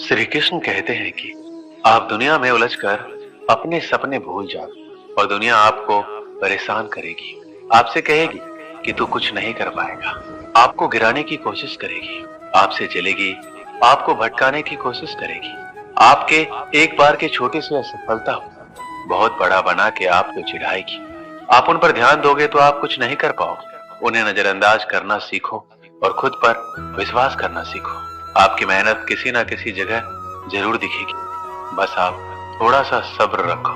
श्री कृष्ण कहते हैं कि आप दुनिया में उलझकर अपने सपने भूल जाओ और दुनिया आपको परेशान करेगी। आपसे कहेगी कि तू कुछ नहीं कर पाएगा, आपको गिराने की कोशिश करेगी, आपसे जलेगी, आपको भटकाने की कोशिश करेगी। आपके एक बार के छोटे से असफलता को बहुत बड़ा बना के आपको चिढ़ाएगी। आप उन पर ध्यान दोगे तो आप कुछ नहीं कर पाओगे। उन्हें नजरअंदाज करना सीखो और खुद पर विश्वास करना सीखो। आपकी मेहनत किसी ना किसी जगह जरूर दिखेगी। बस आप थोड़ा सा सब्र रखो।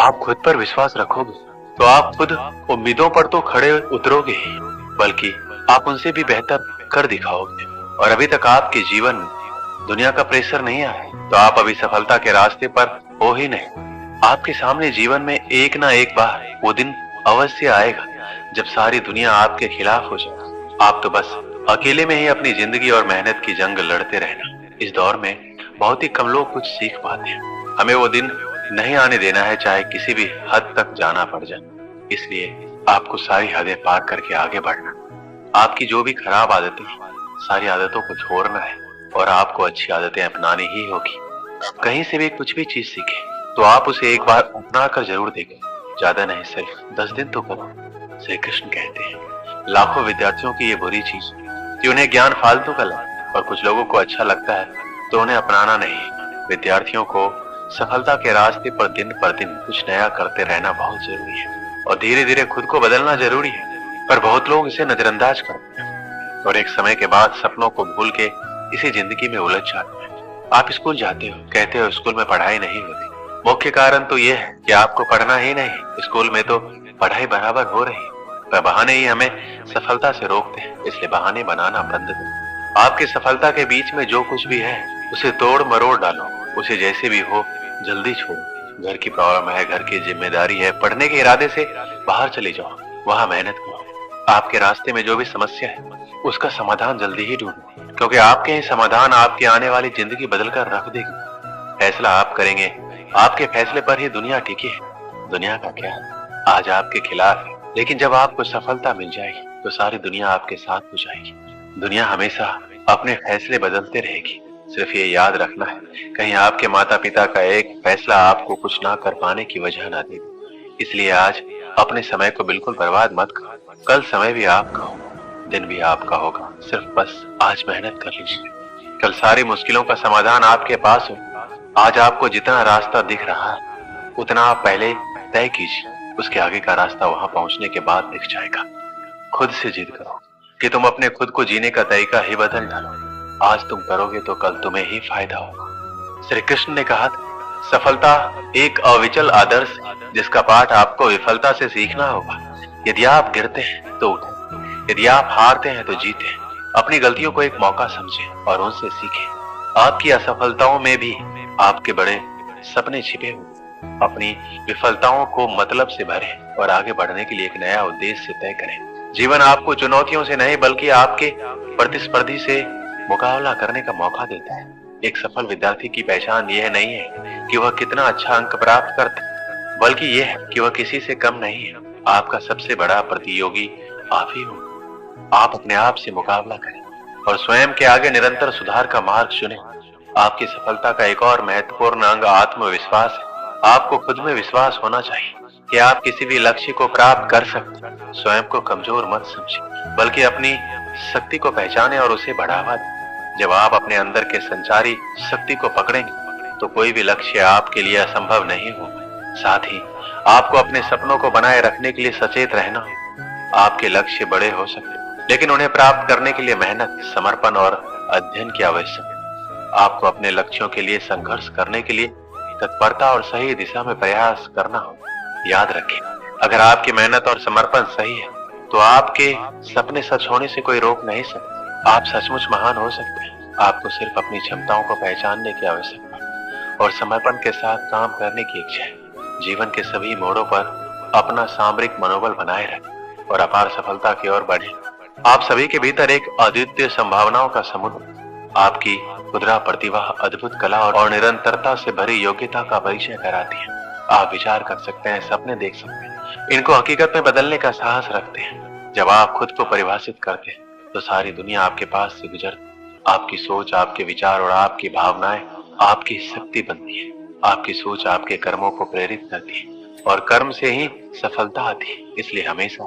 आप खुद पर विश्वास रखोगे तो आप खुद उम्मीदों पर तो खड़े उतरोगे ही, बल्कि आप उनसे भी बेहतर कर दिखाओगे। और अभी तक आपके जीवन में दुनिया का प्रेशर नहीं आया है तो आप अभी सफलता के रास्ते पर हो ही नहीं। आपके सामने जीवन में एक ना एक बार वो दिन अवश्य आएगा जब सारी दुनिया आपके खिलाफ हो जाए। आप तो बस अकेले में ही अपनी जिंदगी और मेहनत की जंग लड़ते रहना। इस दौर में बहुत ही कम लोग कुछ सीख पाते हैं। हमें वो दिन नहीं आने देना है, चाहे किसी भी हद तक जाना पड़ जाए। इसलिए आपको सारी हदें पार करके आगे बढ़ना। आपकी जो भी खराब आदतें हैं, सारी आदतों को छोड़ना है और आपको अच्छी आदतें अपनानी ही होगी। कहीं से भी कुछ भी चीज सीखे तो आप उसे एक बार अपना कर जरूर देखें। ज्यादा नहीं, सिर्फ 10 दिन तो करो। श्री कृष्ण कहते हैं लाखों विद्यार्थियों की ये बुरी चीज कि उन्हें ज्ञान फालतू का लगे और कुछ लोगों को अच्छा लगता है तो उन्हें अपनाना नहीं। विद्यार्थियों को सफलता के रास्ते पर दिन कुछ नया करते रहना बहुत जरूरी है और धीरे धीरे खुद को बदलना जरूरी है। पर बहुत लोग इसे नजरअंदाज करते हैं और एक समय के बाद सपनों को भूल के इसी जिंदगी में उलझ जाते हैं। आप स्कूल जाते हो, कहते हो स्कूल में पढ़ाई नहीं होती। मुख्य कारण तो यह है कि आपको पढ़ना ही नहीं। स्कूल में तो पढ़ाई बराबर हो रही है, पर बहाने ही हमें सफलता से रोकते हैं। इसलिए बहाने बनाना बंद करो। आपकी सफलता के बीच में जो कुछ भी है उसे तोड़ मरोड़ डालो। उसे जैसे भी हो जल्दी छोड़ो। घर की प्रॉब्लम है, घर की जिम्मेदारी है, पढ़ने के इरादे से बाहर चले जाओ, वहां मेहनत करो। आपके रास्ते में जो भी समस्या है उसका समाधान जल्दी ही ढूंढो, क्योंकि आपके ही समाधान आपकी आने वाली जिंदगी बदल कर रख देगी। फैसला आप करेंगे, आपके फैसले पर ही दुनिया टिकी है। दुनिया का क्या आज आपके खिलाफ है, लेकिन जब आपको सफलता मिल जाएगी तो सारी दुनिया आपके साथ हो जाएगी। दुनिया हमेशा अपने फैसले बदलते रहेगी। सिर्फ ये याद रखना है, कहीं आपके माता पिता का एक फैसला आपको कुछ ना कर पाने की वजह ना दे। इसलिए आज अपने समय को बिल्कुल बर्बाद मत करो। कल समय भी आपका होगा, दिन भी आपका होगा। सिर्फ बस आज मेहनत कर लीजिए। कल सारी मुश्किलों का समाधान आपके पास हो। आज आपको जितना रास्ता दिख रहा है उतना आप पहले तय कीजिए। उसके आगे का रास्ता वहां पहुंचने के बाद दिख जाएगा। खुद से जिद करो कि तुम अपने खुद को जीने का तरीका ही बदल डालो। आज तुम करोगे तो कल तुम्हें ही फायदा होगा। श्री कृष्ण ने कहा था, सफलता एक अविचल आदर्श जिसका पाठ आपको विफलता से सीखना होगा। यदि आप गिरते हैं तो उठें, यदि आप हारते हैं तो जीतें। अपनी गलतियों को एक मौका समझें और उनसे सीखें। आपकी असफलताओं में भी आपके बड़े सपने छिपे हुए। अपनी विफलताओं को मतलब से भरें और आगे बढ़ने के लिए एक नया उद्देश्य तय करें। जीवन आपको चुनौतियों से नहीं बल्कि आपके प्रतिस्पर्धी से मुकाबला करने का मौका देता है। एक सफल विद्यार्थी की पहचान यह नहीं है कि वह कितना अच्छा अंक प्राप्त करता है, बल्कि यह है कि वह किसी से कम नहीं है। आपका सबसे बड़ा प्रतियोगी आप ही हो। आप अपने आप से मुकाबला करें और स्वयं के आगे निरंतर सुधार का मार्ग चुनें। आपकी सफलता का एक और महत्वपूर्ण अंग आत्मविश्वास है। आपको खुद में विश्वास होना चाहिए कि आप किसी भी लक्ष्य को प्राप्त कर सकते हैं। स्वयं को कमजोर मत समझें, बल्कि अपनी शक्ति को पहचानें और उसे बढ़ावा दें। जब आप अपने अंदर के संचारी शक्ति को पकड़ेंगे तो कोई भी लक्ष्य आपके लिए असंभव नहीं होगा। साथ ही आपको अपने सपनों को बनाए रखने के लिए सचेत रहना होगा। आपके लक्ष्य बड़े हो सकते हैं, लेकिन उन्हें प्राप्त करने के लिए मेहनत, समर्पण और अध्ययन की आवश्यकता है। आपको अपने लक्ष्यों के लिए संघर्ष करने के लिए तत्परता और सही दिशा में प्रयास करना होगा। याद रखें, अगर आपकी मेहनत और समर्पण सही है तो आपके सपने सच होने से कोई रोक नहीं सकता। आप सचमुच महान हो सकते हैं। आपको सिर्फ अपनी क्षमताओं को पहचानने की आवश्यकता है और समर्पण के साथ काम करने की इच्छा है। जीवन के सभी मोड़ों पर अपना सामरिक मनोबल बनाए रखें और अपार सफलता की ओर बढ़ें। आप सभी के भीतर एक अद्वितीय संभावनाओं का समुद्र, आपकी खुदरा प्रतिभा, अद्भुत कला और निरंतरता से भरी योग्यता का परिचय कराती है। आप विचार कर सकते हैं, सपने देख सकते हैं, इनको हकीकत में बदलने का साहस रखते हैं। जब आप खुद को परिभाषित करते हैं तो सारी दुनिया आपके पास से गुजरती। आपकी सोच, आपके विचार और आपकी भावनाएं आपकी शक्ति बनती है। आपकी सोच आपके कर्मों को प्रेरित करती है और कर्म से ही सफलता आती है। इसलिए हमेशा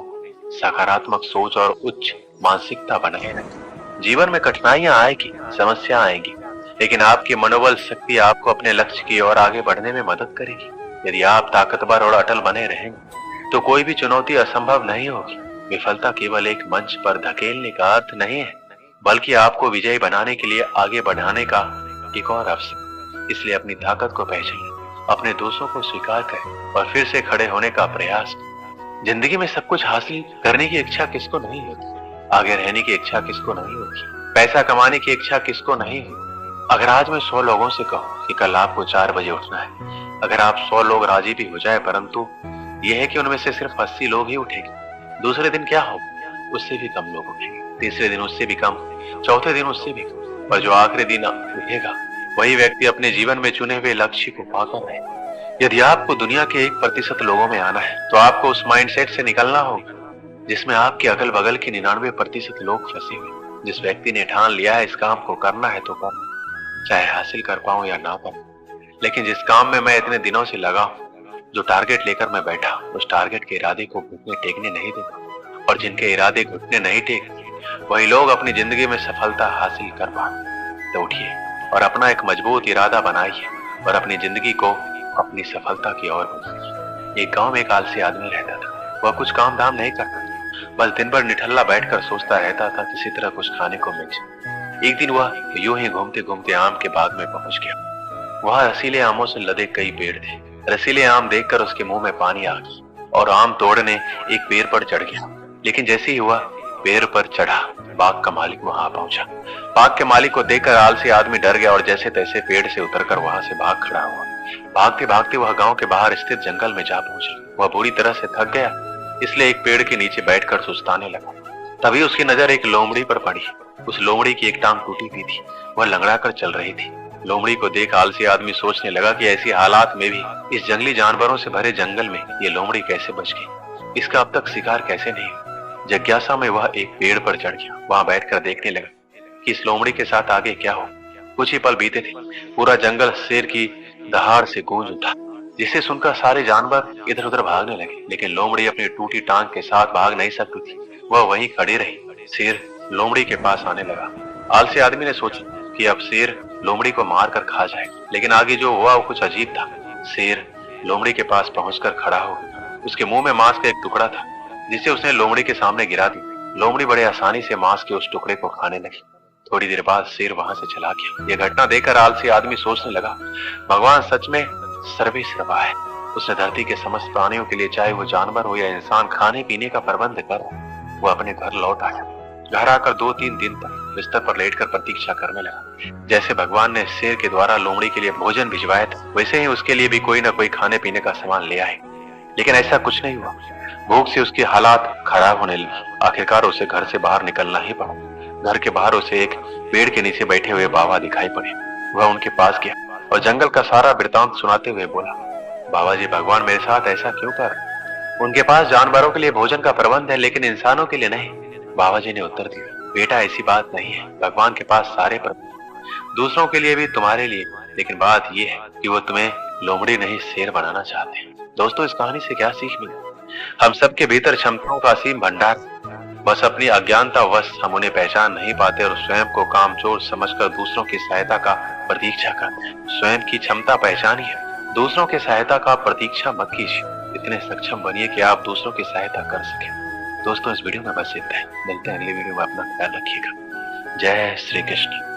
सकारात्मक सोच और उच्च मानसिकता बनाए रखें। जीवन में कठिनाइयां आएगी, समस्या आएगी, लेकिन आपकी मनोबल शक्ति आपको अपने लक्ष्य की ओर आगे बढ़ने में मदद करेगी। यदि आप ताकतवर और अटल बने रहेंगे तो कोई भी चुनौती असंभव नहीं होगी। विफलता केवल एक मंच पर धकेलने का अर्थ नहीं है, बल्कि आपको विजयी बनाने के लिए आगे बढ़ाने का एक और अवसर। इसलिए अपनी ताकत को पहचानें, अपने दोषों को स्वीकार करें और फिर से खड़े होने का प्रयास करें। जिंदगी में सब कुछ हासिल करने की इच्छा किसको नहीं होती? आगे रहने की इच्छा किसको नहीं होती? पैसा कमाने की इच्छा किसको नहीं होती? अगर आज मैं 100 लोगों से कहूं कि कल आपको 4 बजे उठना है, अगर आप 100 लोग राजी भी हो जाए, परंतु यह है कि उनमें से सिर्फ 80 लोग ही उठेंगे, दूसरे दिन क्या होगा? उससे भी कम लोग उठेंगे, तीसरे दिन उससे भी कम, चौथे दिन उससे भी कम, और जो आखिरी दिन उठेगा वही व्यक्ति अपने जीवन में चुने हुए लक्ष्य को पाकर रहे। यदि आपको दुनिया के 1% लोगों में आना है तो आपको उस माइंडसेट से निकलना होगा जिसमें आपके अगल बगल के 99% लोग फंसे हुए। जिस व्यक्ति ने ठान लिया है इस काम को करना है तो करना, चाहे हासिल कर पाऊं या ना पाऊं, लेकिन जिस काम में मैं इतने दिनों से लगा हूं, जो टारगेट लेकर मैं बैठा, उस टारगेट के इरादे को घुटने टेकने नहीं देगा। और जिनके इरादे घुटने नहीं टेकते वही लोग अपनी जिंदगी में सफलता हासिल कर पाते। तो उठिए और अपना एक मजबूत इरादा बनाइए और अपनी जिंदगी को अपनी सफलता की ओर बढ़ाइए। एक गांव में एक आलसी आदमी रहता था। वह कुछ काम धाम नहीं करता, बस दिन भर निठल्ला बैठकर सोचता रहता था किसी तरह कुछ खाने को मिल जाए। एक दिन वह यूं ही घूमते घूमते आम के बाग में पहुंच गया। वहां रसीले आमों से लदे कई पेड़ थे। रसीले आम देखकर उसके मुंह में पानी आ गया और आम तोड़ने एक पेड़ पर चढ़ गया। लेकिन जैसे ही वह पेड़ पर चढ़ा, बाग का मालिक वहां पहुंचा। बाग के मालिक को देखकर आलसी आदमी डर गया और जैसे तैसे पेड़ से उतरकर वहां से भाग खड़ा हुआ। भागते भागते वह गांव के बाहर स्थित जंगल में जा पहुंचा। वह बुरी तरह से थक गया, इसलिए एक पेड़ के नीचे बैठकर सुस्ताने लगा। तभी उसकी नजर एक लोमड़ी पर पड़ी। उस लोमड़ी की एक टांग टूटी हुई थी, वह लंगड़ा कर चल रही थी। लोमड़ी को देख आलसी आदमी सोचने लगा कि ऐसी हालात में भी इस जंगली जानवरों से भरे जंगल में ये लोमड़ी कैसे बच गई, इसका अब तक शिकार कैसे नहीं हुआ। जिज्ञासा में वह एक पेड़ पर चढ़ गया। वहां बैठकर देखने लगा कि इस लोमड़ी के साथ आगे क्या हो। कुछ ही पल बीते थे, पूरा जंगल शेर की दहाड़ से गूंज उठा, जिसे सुनकर सारे जानवर इधर उधर भागने लगे। लेकिन लोमड़ी अपनी टूटी टांग के साथ भाग नहीं सकती थी, वह वहीं खड़ी रही। शेर लोमड़ी के पास आने लगा। आलसी आदमी ने सोचा कि अब शेर लोमड़ी को मार कर खा जाएगा, लेकिन आगे जो हुआ वो कुछ अजीब था। शेर लोमड़ी के पास पहुंचकर खड़ा हो गया। उसके मुंह में मांस का एक टुकड़ा था, जिसे उसने लोमड़ी के सामने गिरा दिया। लोमड़ी बड़े आसानी से मांस के उस टुकड़े को खाने लगी। थोड़ी देर बाद शेर वहां से चला गया। यह घटना देखकर आलसी आदमी सोचने लगा, भगवान सच में सर्वेश्वर है। उसने धरती के समस्त प्राणियों के लिए, चाहे वो जानवर हो या इंसान, खाने पीने का प्रबंध कर। वो अपने घर लौट आया। घर आकर 2-3 दिन तक बिस्तर पर लेटकर प्रतीक्षा करने लगा। जैसे भगवान ने शेर के द्वारा लोमड़ी के लिए भोजन भिजवाया था, वैसे ही उसके लिए भी कोई न कोई खाने पीने का सामान ले आए। लेकिन ऐसा कुछ नहीं हुआ। भूख से उसकी हालात खराब होने लगी। आखिरकार उसे घर से बाहर निकलना ही पड़ा। घर के बाहर उसे एक पेड़ के नीचे बैठे हुए बाबा दिखाई पड़े। वह उनके पास गया और जंगल का सारा वृतांत सुनाते हुए बोला, बाबा जी, भगवान मेरे साथ ऐसा क्यों कर? उनके पास जानवरों के लिए भोजन का प्रबंध है, लेकिन इंसानों के लिए नहीं। बाबा जी ने उत्तर दिया, बेटा ऐसी बात नहीं है। भगवान के पास सारे प्रबंध, दूसरों के लिए भी, तुम्हारे लिए। लेकिन बात यह है कि वो तुम्हें लोमड़ी नहीं शेर बनाना चाहते हैं। दोस्तों, इस कहानी से क्या सीख मिली? हम सबके भीतर क्षमताओं का असीम भंडार, बस अपनी अज्ञानता वश हम उन्हें पहचान नहीं पाते और स्वयं को कामचोर समझकर दूसरों की सहायता का प्रतीक्षा करते हैं। स्वयं की क्षमता पहचानिए, दूसरों की सहायता का प्रतीक्षा मत कीजिए। इतने सक्षम बनिए कि आप दूसरों की सहायता कर सकें। दोस्तों, इस वीडियो में बस इतना है। मिलते हैं अगली वीडियो में। अपना ख्याल रखिएगा। जय श्री कृष्ण।